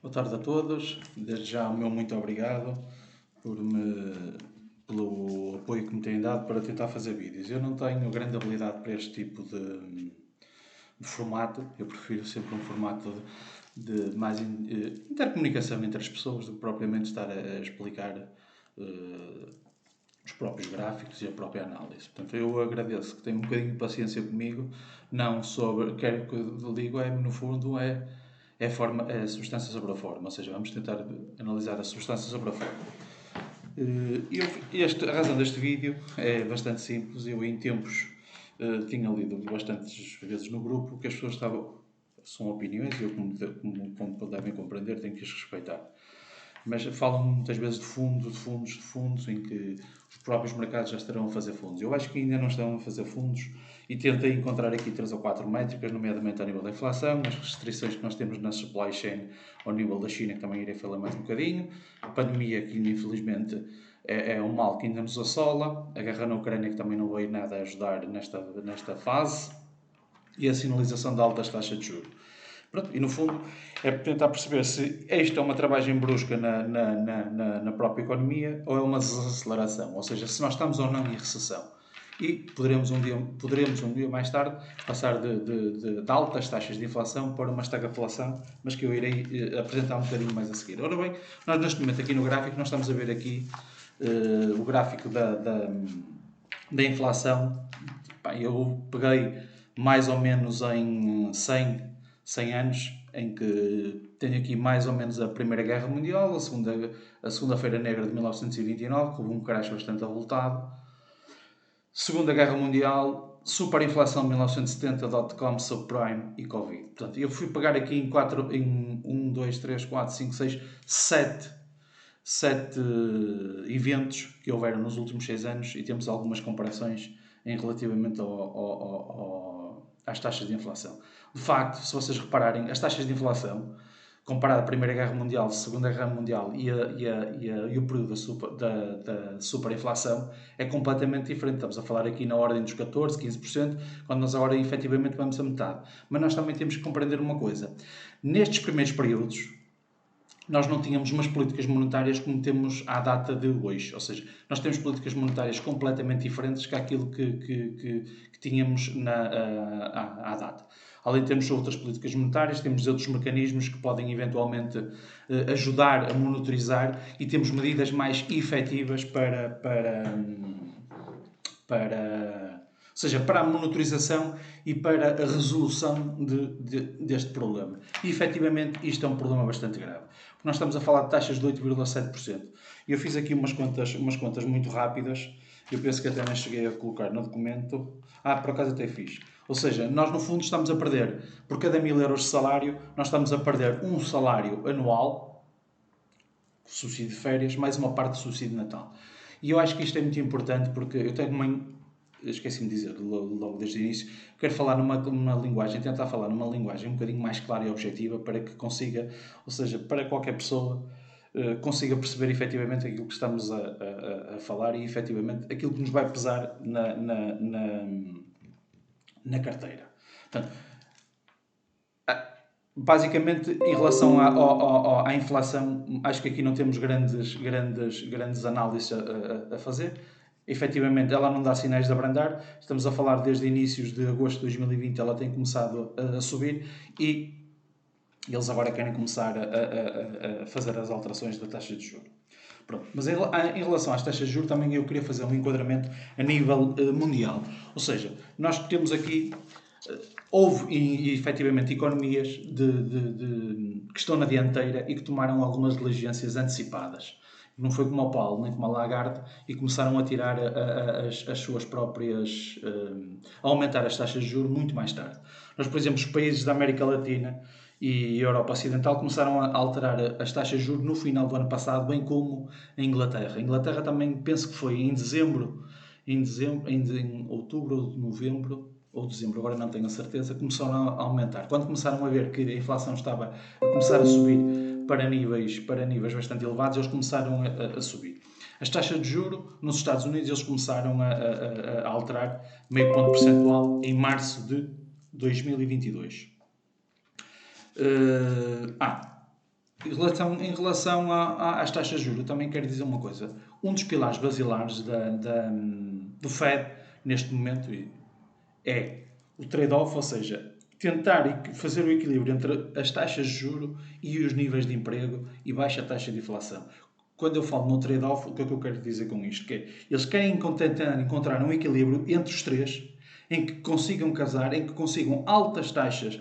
Boa tarde a todos. Desde já o meu muito obrigado pelo apoio que me têm dado para tentar fazer vídeos. Eu não tenho grande habilidade para este tipo de formato. Eu prefiro sempre um formato de mais intercomunicação entre as pessoas do que propriamente estar a explicar os próprios gráficos e a própria análise. Portanto, eu agradeço que tenham um bocadinho de paciência comigo. Não sobre... Quero que eu digo no fundo, é a substância sobre a forma, ou seja, vamos tentar analisar a substância sobre a forma. A razão deste vídeo é bastante simples. Eu, em tempos, tinha lido bastantes vezes no grupo que as pessoas são opiniões e eu, como devem compreender, tenho que as respeitar. Mas falam muitas vezes de fundos, em que os próprios mercados já estarão a fazer fundos. Eu acho que ainda não estão a fazer fundos e tentei encontrar aqui 3 ou 4 métricas, nomeadamente ao nível da inflação, as restrições que nós temos na supply chain ao nível da China, que também irei falar mais um bocadinho, a pandemia, que infelizmente é um mal que ainda nos assola, a guerra na Ucrânia, que também não veio nada a ajudar nesta fase, e a sinalização de altas taxas de juros. Pronto, e no fundo é tentar perceber se isto é uma travagem brusca na própria economia ou é uma desaceleração, ou seja, se nós estamos ou não em recessão. E poderemos um dia mais tarde passar de altas taxas de inflação para uma estagflação, mas que eu irei apresentar um bocadinho mais a seguir. Ora bem, nós neste momento aqui no gráfico, nós estamos a ver aqui o gráfico da inflação. Eu peguei mais ou menos em 100 anos, em que tenho aqui mais ou menos a Primeira Guerra Mundial, a Segunda-feira Negra de 1929, que houve um crash bastante avultado, Segunda Guerra Mundial, superinflação de 1970, dot-com, subprime e Covid. Portanto, eu fui pegar aqui em 1, 2, 3, 4, 5, 6, 7 eventos que houveram nos últimos 6 anos e temos algumas comparações relativamente às taxas de inflação. De facto, se vocês repararem, as taxas de inflação, comparado à Primeira Guerra Mundial, à Segunda Guerra Mundial e o período da superinflação, é completamente diferente. Estamos a falar aqui na ordem dos 14%, 15%, quando nós agora efetivamente vamos a metade. Mas nós também temos que compreender uma coisa. Nestes primeiros períodos, nós não tínhamos umas políticas monetárias como temos à data de hoje. Ou seja, nós temos políticas monetárias completamente diferentes daquilo que tínhamos à data. Além de termos outras políticas monetárias, temos outros mecanismos que podem eventualmente ajudar a monitorizar e temos medidas mais efetivas ou seja, para a monitorização e para a resolução deste problema. E, efetivamente, isto é um problema bastante grave. Nós estamos a falar de taxas de 8,7%. E eu fiz aqui umas contas muito rápidas. Eu penso que até nem cheguei a colocar no documento. Por acaso até fiz. Ou seja, nós no fundo estamos a perder, por cada 1000 euros de salário, nós estamos a perder um salário anual, subsídio de férias, mais uma parte do subsídio de Natal. E eu acho que isto é muito importante porque eu tenho esqueci-me de dizer logo desde o início, quero falar numa linguagem, tentar falar numa linguagem um bocadinho mais clara e objetiva para que consiga, ou seja, para qualquer pessoa consiga perceber efetivamente aquilo que estamos a falar e efetivamente aquilo que nos vai pesar na carteira. Portanto, basicamente, em relação à inflação, acho que aqui não temos grandes análises a fazer. Efetivamente, ela não dá sinais de abrandar. Estamos a falar desde inícios de agosto de 2020, ela tem começado a subir e eles agora querem começar a fazer as alterações da taxa de juros. Pronto. Mas em relação às taxas de juros, também eu queria fazer um enquadramento a nível mundial. Ou seja, nós temos aqui... houve efetivamente economias que estão na dianteira e que tomaram algumas diligências antecipadas. Não foi como o Paulo nem como a Lagarde e começaram a tirar as suas próprias... a aumentar as taxas de juros muito mais tarde. Nós, por exemplo, os países da América Latina e Europa Ocidental começaram a alterar as taxas de juros no final do ano passado, bem como a Inglaterra. A Inglaterra também, penso que foi em outubro ou novembro, ou dezembro, agora não tenho a certeza, começaram a aumentar. Quando começaram a ver que a inflação estava a começar a subir para níveis bastante elevados, eles começaram a subir. As taxas de juro nos Estados Unidos, eles começaram a alterar meio ponto percentual em março de 2022. Em relação às taxas de juros, eu também quero dizer uma coisa. Um dos pilares basilares do Fed, neste momento, é o trade-off, ou seja, tentar fazer o equilíbrio entre as taxas de juros e os níveis de emprego e baixa taxa de inflação. Quando eu falo no trade-off, o que é que eu quero dizer com isto? Que é, eles querem tentar encontrar um equilíbrio entre os três, em que consigam casar, em que consigam altas taxas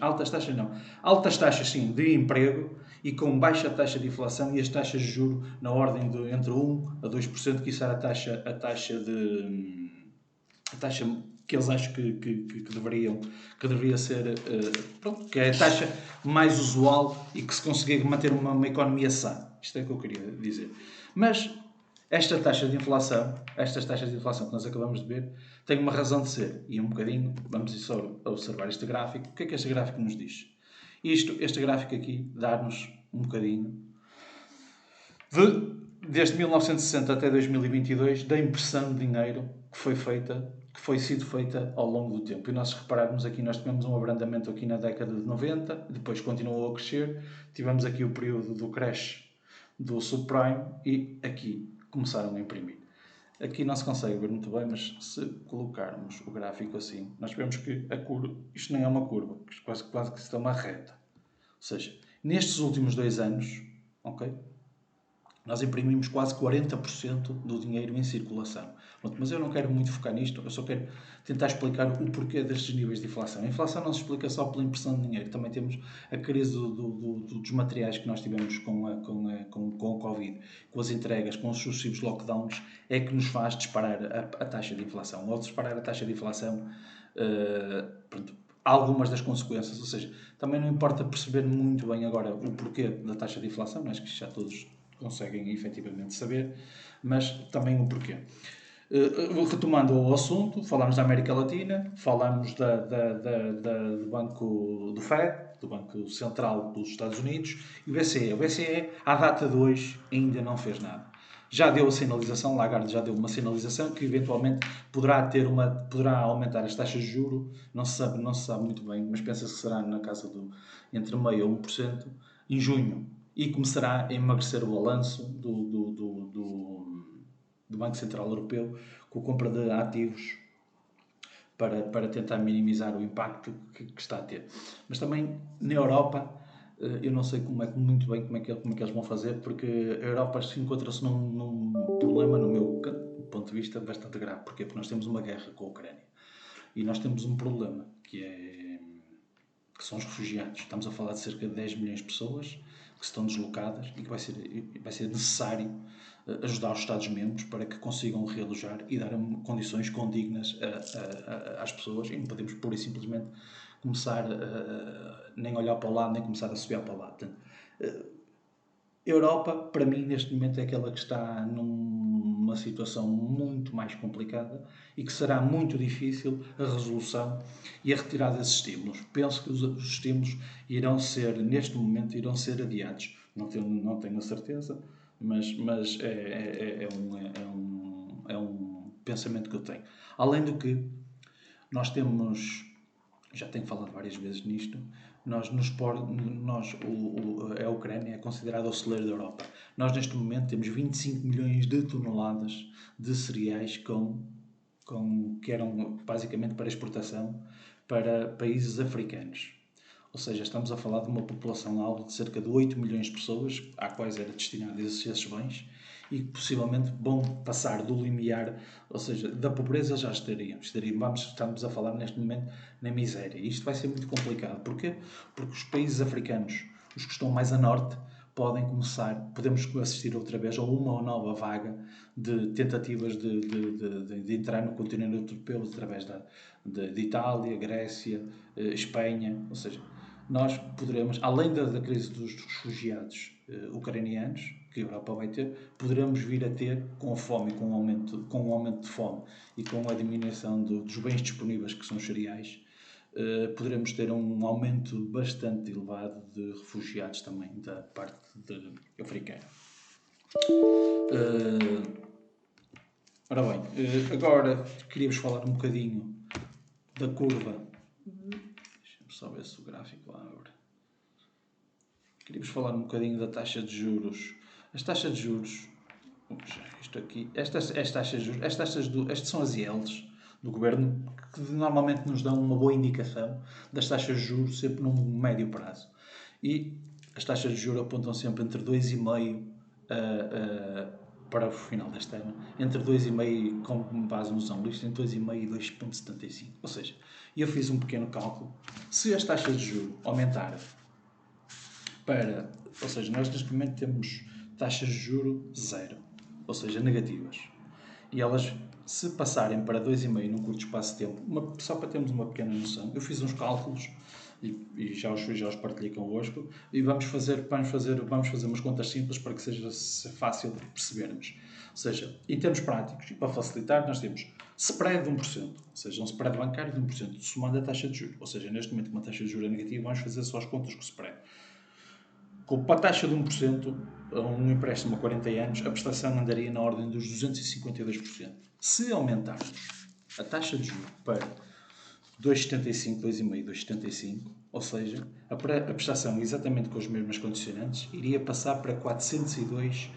não, altas taxas sim, de emprego e com baixa taxa de inflação e as taxas de juros na ordem de entre 1 a 2%, que isso era a taxa que eles acham que deveria ser, pronto, que é a taxa mais usual e que se conseguir manter uma economia sã. Isto é o que eu queria dizer. Mas estas taxas de inflação que nós acabamos de ver, têm uma razão de ser. E um bocadinho, vamos só observar este gráfico. O que é que este gráfico nos diz? Este gráfico aqui dá-nos um bocadinho desde 1960 até 2022, da impressão de dinheiro que foi sido feita ao longo do tempo. E nós, se repararmos aqui, nós tivemos um abrandamento aqui na década de 90, depois continuou a crescer, tivemos aqui o período do crash do subprime e aqui começaram a imprimir. Aqui não se consegue ver muito bem, mas se colocarmos o gráfico assim, nós vemos que a curva, isto nem é uma curva, quase que isto é uma reta. Ou seja, nestes últimos 2 anos, ok? Nós imprimimos quase 40% do dinheiro em circulação. Mas eu não quero muito focar nisto, eu só quero tentar explicar o porquê destes níveis de inflação. A inflação não se explica só pela impressão de dinheiro, também temos a crise dos materiais que nós tivemos com o Covid, com as entregas, com os sucessivos lockdowns, é que nos faz disparar a taxa de inflação. Ao disparar a taxa de inflação, pronto, algumas das consequências, ou seja, também não importa perceber muito bem agora o porquê da taxa de inflação, acho que já todos conseguem efetivamente saber, mas também o porquê. Retomando o assunto, falámos da América Latina, falámos do Banco do Fed, do Banco Central dos Estados Unidos, e o BCE. O BCE, à data de hoje, ainda não fez nada. Já deu a sinalização, Lagarde já deu uma sinalização que eventualmente poderá aumentar as taxas de juros, não se sabe muito bem, mas pensa-se que será na casa entre meio a 1% em junho. E começará a emagrecer o balanço do Banco Central Europeu com a compra de ativos para tentar minimizar o impacto que está a ter. Mas também na Europa, eu não sei muito bem como é que eles vão fazer, porque a Europa se encontra-se num problema, no meu ponto de vista, bastante grave. Porquê? Porque nós temos uma guerra com a Ucrânia. E nós temos um problema, que são os refugiados. Estamos a falar de cerca de 10 milhões de pessoas que estão deslocadas e que vai ser necessário ajudar os Estados-membros para que consigam realojar e dar condições condignas às pessoas, e não podemos pura e simplesmente começar nem olhar para o lado, nem começar a subir para o lado. Portanto, a Europa, para mim, neste momento, é aquela que está numa situação muito mais complicada e que será muito difícil a resolução e a retirada desses estímulos. Penso que os estímulos neste momento, irão ser adiados. Não tenho a certeza, mas é um pensamento que eu tenho. Além do que, nós temos, já tenho falado várias vezes nisto, a Ucrânia é considerada o celeiro da Europa. Nós, neste momento, temos 25 milhões de toneladas de cereais que eram basicamente para exportação para países africanos. Ou seja, estamos a falar de uma população-alvo de cerca de 8 milhões de pessoas, à quais era destinado esses bens, e que possivelmente vão passar do limiar, ou seja, da pobreza já estamos a falar neste momento na miséria. E isto vai ser muito complicado. Porquê? Porque os países africanos, os que estão mais a norte, podemos assistir outra vez a uma nova vaga de tentativas de entrar no continente europeu através de Itália, Grécia, Espanha, ou seja, nós poderemos, além da crise dos refugiados ucranianos, que a Europa vai ter, poderemos vir a ter, com a fome, com o aumento de fome e com a diminuição dos bens disponíveis, que são os cereais, poderemos ter um aumento bastante elevado de refugiados também da parte africana. Ora bem, agora queria-vos falar um bocadinho da curva. Deixa-me só ver se o gráfico abre. queria-vos falar um bocadinho da taxa de juros. As taxas de juros, isto aqui, estas taxas de juros, estas são as IELTs do Governo, que normalmente nos dão uma boa indicação das taxas de juros sempre num médio prazo. E as taxas de juros apontam sempre entre 2,5% para o final deste ano, entre 2,5%, com base nos analistas, entre 2,5% e 2,75%. Ou seja, eu fiz um pequeno cálculo. Se as taxas de juros aumentarem ou seja, nós neste momento temos taxas de juros zero, ou seja, negativas. E elas, se passarem para 2,5% num curto espaço de tempo, só para termos uma pequena noção, eu fiz uns cálculos e já os partilhei convosco, e vamos fazer umas contas simples para que seja fácil de percebermos. Ou seja, em termos práticos, e para facilitar, nós temos spread de 1%, ou seja, um spread bancário de 1%, somando a taxa de juros. Ou seja, neste momento, uma taxa de juros negativa, vamos fazer só as contas com o spread. Com a taxa de 1%, um empréstimo a 40 anos, a prestação andaria na ordem dos 252%. Se aumentarmos a taxa de juros para 2,75, 2,5, 2,75, ou seja, a prestação exatamente com as mesmas condicionantes iria passar para 402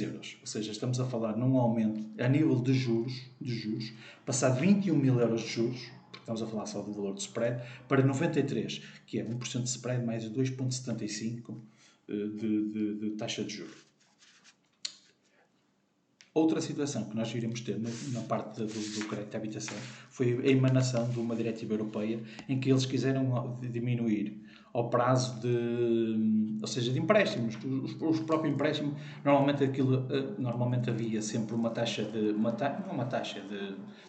euros. Ou seja, estamos a falar num aumento a nível de juros, passar de 21 mil euros de juros, porque estamos a falar só do valor de spread, para 93, que é 1% de spread mais 2,75 de taxa de juros. Outra situação que nós iremos ter na parte do crédito de habitação foi a emanação de uma diretiva europeia em que eles quiseram diminuir ao prazo de empréstimos. Os próprios empréstimos, normalmente havia sempre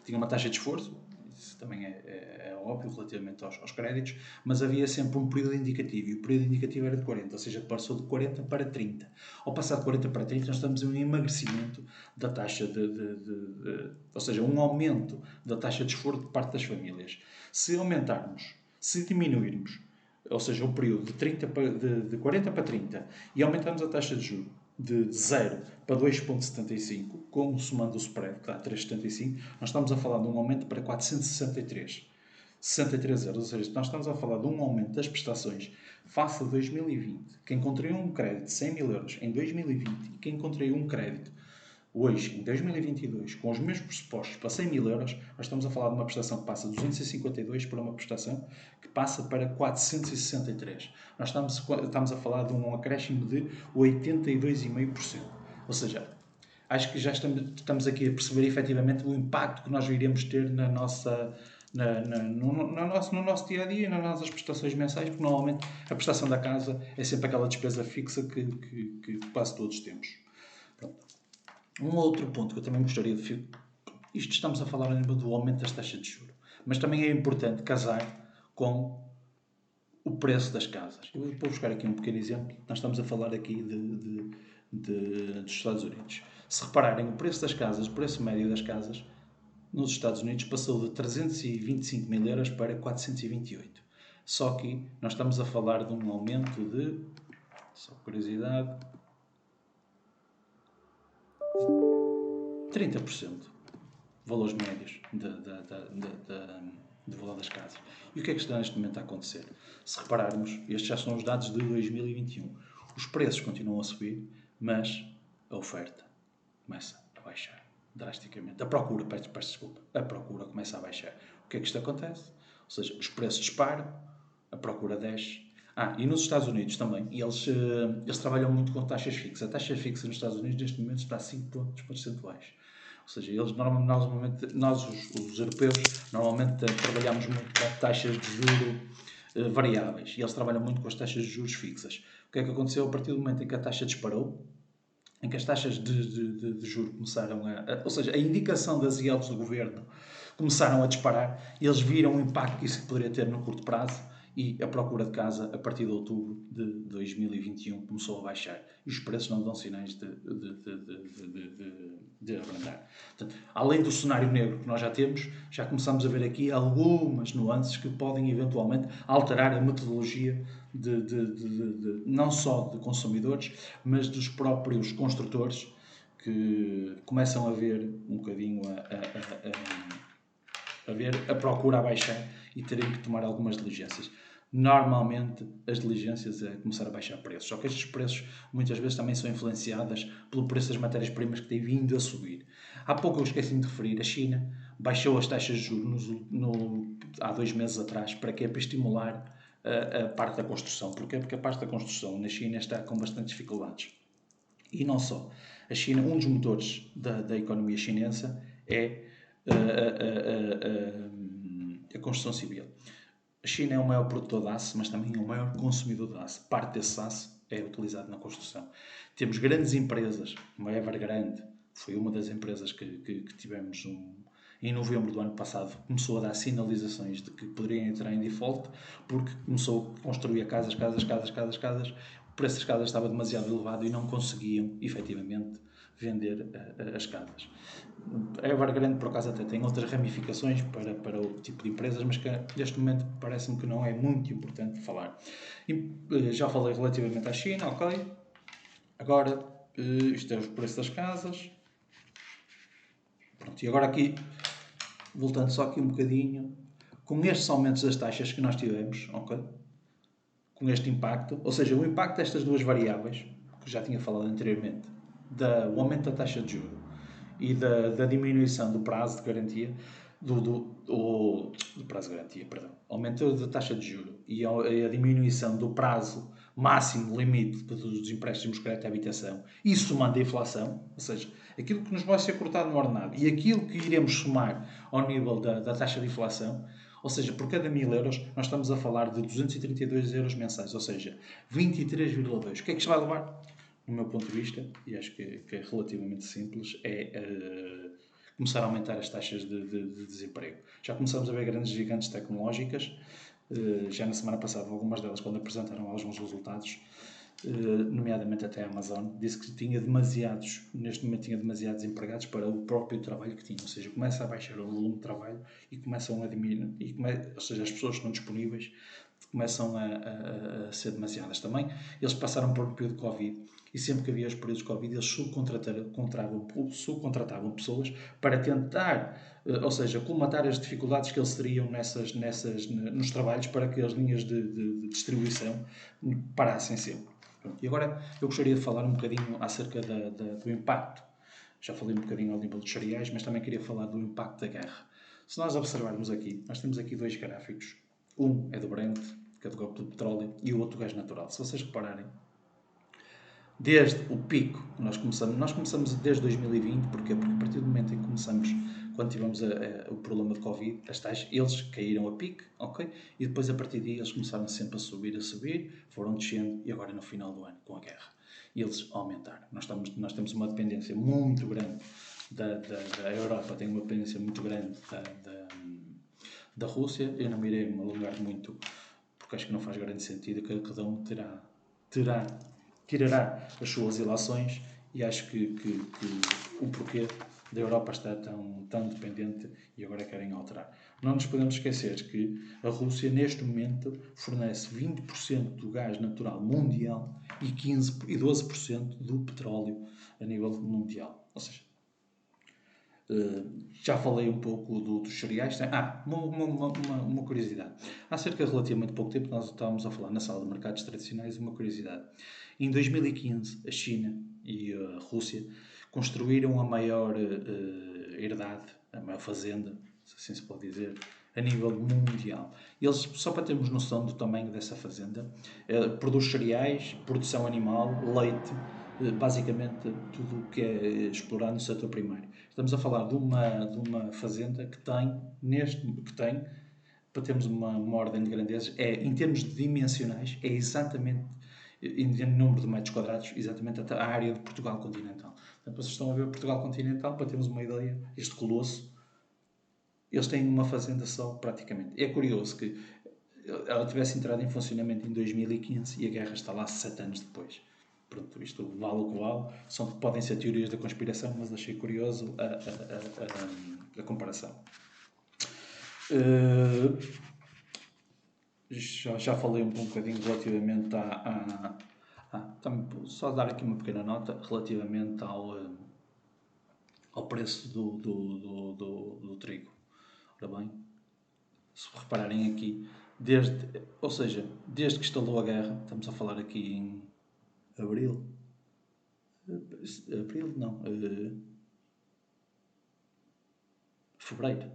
tinha uma taxa de esforço, isso também é óbvio relativamente aos créditos, mas havia sempre um período indicativo, e o período indicativo era de 40, ou seja, passou de 40 para 30. Ao passar de 40 para 30, nós estamos em um emagrecimento da taxa ou seja, um aumento da taxa de esforço por parte das famílias. Se diminuirmos, ou seja, o período de 40 para 30, e aumentamos a taxa de juros de 0 para 2,75, somando o spread, que dá 3,75, nós estamos a falar de um aumento para 463 euros, ou seja, nós estamos a falar de um aumento das prestações face a 2020. Quem contraiu um crédito de 100 mil euros em 2020 e quem contraiu um crédito hoje, em 2022, com os mesmos pressupostos para 100 mil euros, nós estamos a falar de uma prestação que passa de 252 para uma prestação que passa para 463. Nós estamos a falar de um acréscimo de 82,5%. Ou seja, acho que já estamos aqui a perceber efetivamente o impacto que nós iremos ter no nosso dia-a-dia, nas nossas prestações mensais, porque normalmente a prestação da casa é sempre aquela despesa fixa que quase todos temos. Pronto. Um outro ponto que eu também gostaria de... Isto estamos a falar a nível do aumento das taxas de juros, mas também é importante casar com o preço das casas. Eu vou buscar aqui um pequeno exemplo. Nós estamos a falar aqui dos Estados Unidos. Se repararem, o preço das casas, o preço médio das casas nos Estados Unidos passou de 325 mil euros para 428. Só que nós estamos a falar de um aumento de, só curiosidade, 30%. Valores médios do valor das casas. E o que é que está neste momento a acontecer? Se repararmos, estes já são os dados de 2021. Os preços continuam a subir, mas a oferta começa a baixar drasticamente. A procura começa a baixar. O que é que isto acontece? Ou seja, os preços disparam, a procura desce. E nos Estados Unidos também. E eles trabalham muito com taxas fixas. A taxa fixa nos Estados Unidos neste momento está a 5 pontos percentuais. Ou seja, nós os europeus, normalmente trabalhamos muito com taxas de juros variáveis. E eles trabalham muito com as taxas de juros fixas. O que é que aconteceu a partir do momento em que a taxa disparou? Em que as taxas de juros começaram ou seja, a indicação das IELTs do governo começaram a disparar, e eles viram o impacto que isso poderia ter no curto prazo, e a procura de casa, a partir de outubro de 2021, começou a baixar. E os preços não dão sinais de abrandar. Portanto, além do cenário negro que nós já temos, já começamos a ver aqui algumas nuances que podem eventualmente alterar a metodologia não só de consumidores, mas dos próprios construtores, que começam a ver um bocadinho a ver a procura a baixar e terem que tomar algumas diligências. normalmente as diligências é começar a baixar preços. Só que estes preços muitas vezes também são influenciadas pelo preço das matérias-primas que têm vindo a subir. Há pouco eu esqueci de referir, a China baixou as taxas de juros há 2 meses atrás. Para quê? Para estimular a parte da construção. Porquê? Porque a parte da construção na China está com bastantes dificuldades. E não só. A China, um dos motores da economia chinesa é a construção civil. A China é o maior produtor de aço, mas também é o maior consumidor de aço. Parte desse aço é utilizado na construção. Temos grandes empresas, como a Evergrande, foi uma das empresas que tivemos em novembro do ano passado, começou a dar sinalizações de que poderiam entrar em default, porque começou a construir casas, o preço das casas estava demasiado elevado e não conseguiam, efetivamente, vender as casas. A Evergrande, por acaso, até tem outras ramificações para o tipo de empresas, mas que neste momento parece-me que não é muito importante falar. E, já falei relativamente à China, ok? Agora, isto é os preços das casas. Pronto, e agora aqui, voltando só aqui um bocadinho, com estes aumentos das taxas que nós tivemos, ok? Com este impacto, ou seja, o impacto destas duas variáveis, que já tinha falado anteriormente, o aumento da taxa de juros e da diminuição do prazo de garantia, do prazo de garantia, perdão, aumento da taxa de juros e a diminuição do prazo máximo limite dos empréstimos de crédito à habitação, e somando a inflação, ou seja, aquilo que nos vai ser cortado no ordenado e aquilo que iremos somar ao nível da taxa de inflação, ou seja, por cada 1000 euros nós estamos a falar de 232 euros mensais, ou seja, 23,2. O que é que isto vai levar? No meu ponto de vista, e acho que é relativamente simples, é começar a aumentar as taxas de desemprego. Já começamos a ver grandes gigantes tecnológicas, já na semana passada, algumas delas, quando apresentaram alguns resultados, nomeadamente até a Amazon, disse que neste momento tinha demasiados empregados para o próprio trabalho que tinha, ou seja, começa a baixar o volume de trabalho e começam a diminuir, ou seja, as pessoas que estão disponíveis começam a ser demasiadas também. Eles passaram por um período de Covid e sempre que havia os períodos de Covid eles subcontratavam pessoas para tentar, ou seja, colmatar as dificuldades que eles teriam nos trabalhos para que as linhas de distribuição parassem sempre. E agora eu gostaria de falar um bocadinho acerca do impacto. Já falei um bocadinho ao nível dos cereais, mas também queria falar do impacto da guerra. Se nós observarmos aqui, nós temos aqui dois gráficos. Um é do Brent, que é do copo do petróleo, e o outro do gás natural. Se vocês repararem, desde o pico, nós começamos desde 2020, porquê? Porque a partir do momento em que começamos, quando tivemos o problema de Covid, eles caíram a pico, ok? E depois a partir daí eles começaram sempre a subir, foram descendo e agora no final do ano, com a guerra, eles aumentaram. Nós temos uma dependência muito grande da Europa, tem uma dependência muito grande da Rússia. Eu não me irei alongar muito, porque acho que não faz grande sentido, que cada um tirará as suas ilações, e acho que o porquê da Europa estar tão dependente e agora querem alterar. Não nos podemos esquecer que a Rússia neste momento fornece 20% do gás natural mundial e 12% do petróleo a nível mundial. Ou seja, já falei um pouco dos cereais. Uma curiosidade. Há cerca de relativamente pouco tempo nós estávamos a falar na sala de mercados tradicionais uma curiosidade. Em 2015, a China e a Rússia construíram a maior herdade, a maior fazenda, se assim se pode dizer, a nível mundial. Eles, só para termos noção do tamanho dessa fazenda, produz cereais, produção animal, leite, basicamente tudo o que é explorado no setor primário. Estamos a falar de uma fazenda que tem, para termos uma ordem de grandezas, em termos dimensionais, é exatamente, em número de metros quadrados, exatamente a área de Portugal continental. Portanto, vocês estão a ver Portugal continental, para termos uma ideia, este colosso, eles têm uma fazenda só, praticamente. É curioso que ela tivesse entrado em funcionamento em 2015 e a guerra está lá 7 anos depois. Pronto, isto vale o que vale. Podem ser teorias da conspiração, mas achei curioso a comparação. Já falei um bocadinho relativamente também, só dar aqui uma pequena nota relativamente ao preço do trigo. Ora bem, se repararem aqui, ou seja, desde que estalou a guerra, estamos a falar aqui em abril, abril não, fevereiro,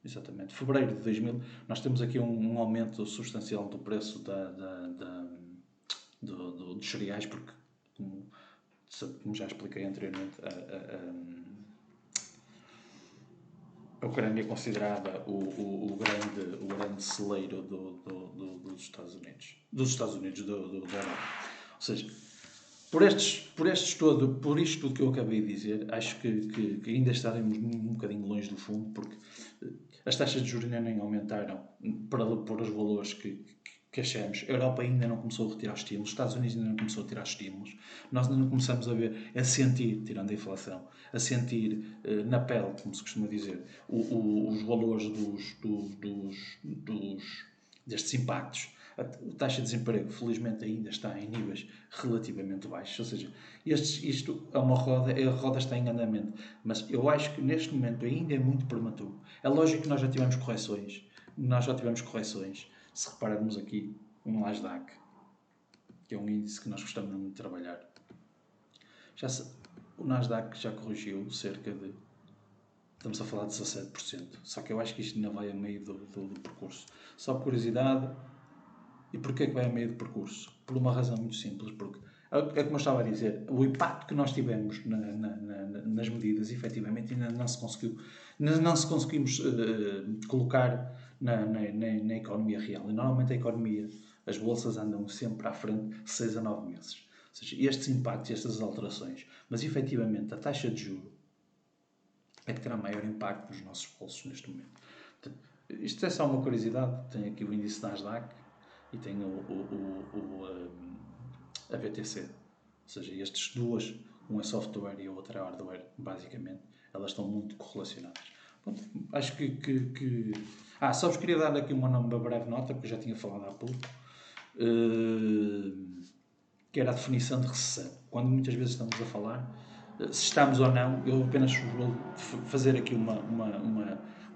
exatamente, fevereiro de 2000, nós temos aqui um aumento substancial do preço dos cereais, porque, como já expliquei anteriormente, a Ucrânia é considerada o grande celeiro dos Estados Unidos. Dos Estados Unidos, da Europa. Ou seja, por isto tudo que eu acabei de dizer, acho que ainda estaremos um bocadinho longe do fundo, porque as taxas de juros ainda nem aumentaram para os valores que achamos. A Europa ainda não começou a retirar os estímulos, os Estados Unidos ainda não começou a tirar os estímulos, nós ainda não começamos a sentir, tirando a inflação, a sentir na pele, como se costuma dizer, os valores destes impactos. A taxa de desemprego, felizmente, ainda está em níveis relativamente baixos. Ou seja, isto é uma roda, a roda está em andamento. Mas eu acho que neste momento ainda é muito prematuro. É lógico que nós já tivemos correções. Se repararmos aqui, um Nasdaq, que é um índice que nós gostamos muito de trabalhar. O Nasdaq já corrigiu cerca de... Estamos a falar de 17%. Só que eu acho que isto ainda vai a meio do percurso. Só por curiosidade... E porquê é que vai a meio do percurso? Por uma razão muito simples, porque é como eu estava a dizer, o impacto que nós tivemos nas medidas, efetivamente, ainda não se conseguimos colocar na economia real. E normalmente a economia, as bolsas andam sempre à frente 6 a 9 meses. Ou seja, estes impactos, estas alterações, mas efetivamente a taxa de juros é que terá maior impacto nos nossos bolsos neste momento. Portanto, isto é só uma curiosidade, tem aqui o índice Nasdaq, e tem a BTC. Ou seja, estas duas, um é software e a outra é hardware, basicamente, elas estão muito correlacionadas. Pronto, acho que... só vos queria dar aqui uma breve nota, porque eu já tinha falado há pouco, que era a definição de recessão. Quando muitas vezes estamos a falar, se estamos ou não, eu apenas vou fazer aqui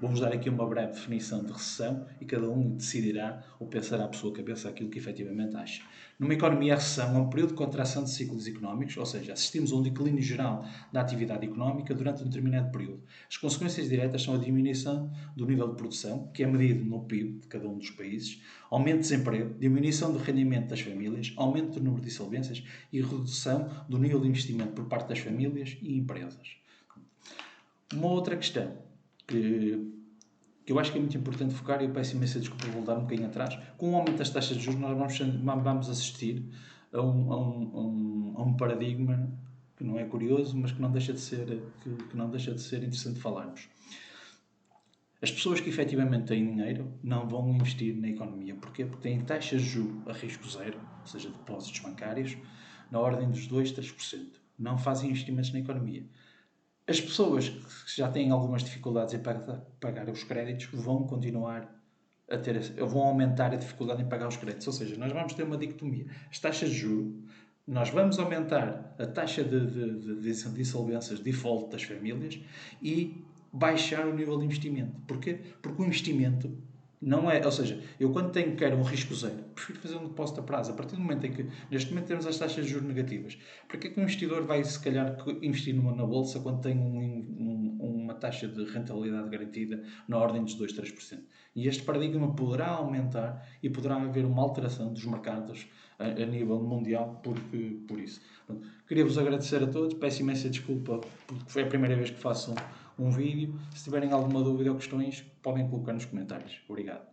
vou-vos dar aqui uma breve definição de recessão e cada um decidirá ou pensará à sua cabeça aquilo que efetivamente acha. Numa economia, a recessão é um período de contração de ciclos económicos, ou seja, assistimos a um declínio geral da atividade económica durante um determinado período. As consequências diretas são a diminuição do nível de produção, que é medido no PIB de cada um dos países, aumento de desemprego, diminuição do rendimento das famílias, aumento do número de insolvências e redução do nível de investimento por parte das famílias e empresas. Uma outra questão que eu acho que é muito importante focar, e eu peço imensa desculpa por voltar um bocadinho atrás, com o aumento das taxas de juros nós vamos assistir a um paradigma que não é curioso, mas que não deixa de ser interessante falarmos. As pessoas que efetivamente têm dinheiro não vão investir na economia. Porquê? Porque têm taxas de juros a risco zero, ou seja, depósitos bancários, na ordem dos 2, 3%. Não fazem investimentos na economia. As pessoas que já têm algumas dificuldades em pagar os créditos vão continuar vão aumentar a dificuldade em pagar os créditos. Ou seja, nós vamos ter uma dicotomia. As taxas de juros, nós vamos aumentar a taxa de insolvências, de default das famílias e baixar o nível de investimento. Porquê? Porque o investimento não é... Ou seja, eu quando quero um risco zero, prefiro fazer um depósito a prazo. A partir do momento em que, neste momento, temos as taxas de juros negativas, porque é que um investidor vai, se calhar, investir na bolsa quando tem uma taxa de rentabilidade garantida na ordem dos 2, 3%? E este paradigma poderá aumentar e poderá haver uma alteração dos mercados a nível mundial por isso. Queria-vos agradecer a todos, peço imensa desculpa porque foi a primeira vez que faço um vídeo. Se tiverem alguma dúvida ou questões, podem colocar nos comentários. Obrigado.